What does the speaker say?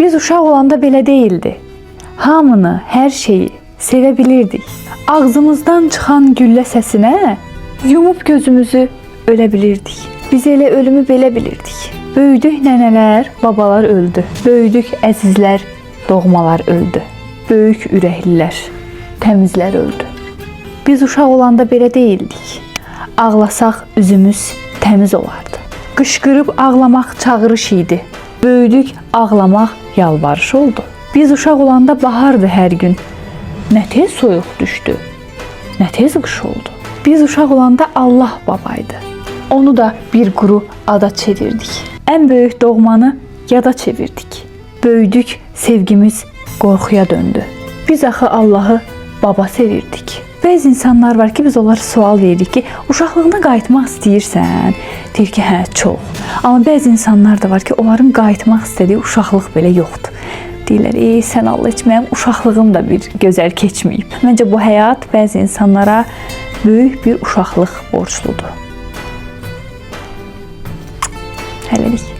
Biz uşaq olanda belə deyildi. Hamını, hər şeyi sevə bilirdik. Ağzımızdan çıxan güllə səsinə yumub gözümüzü ölə bilirdik. Biz elə ölümü belə bilirdik. Böyüdük nənələr, babalar öldü. Böyüdük əzizlər, doğmalar öldü. Böyük ürəklilər, təmizlər öldü. Biz uşaq olanda belə deyildik. Ağlasaq üzümüz təmiz olardı. Qışqırıb ağlamaq çağırış idi. Böyüdük ağlamaq yalvarış oldu. Biz uşaq olanda bahardı hər gün. Nə tez soyuq düşdü, nə tez qış oldu. Biz uşaq olanda Allah babaydı. Onu da bir quru ada çevirdik. Ən böyük doğmanı yada çevirdik. Böyüdük, sevgimiz qorxuya döndü. Biz axı Allahı baba sevirdik. Bəzi insanlar var ki, biz onlara sual veririk ki, uşaqlığına qayıtmaq istəyirsən? Deyir ki, hə, çox. Amma bəzi insanlar da var ki, onların qayıtmaq istədiyi uşaqlıq belə yoxdur. Deyirlər, sən Allah, heç mənim uşaqlığım da bir gözəl keçməyib. Məncə bu həyat bəzi insanlara böyük bir uşaqlıq borcludur. Hələlik.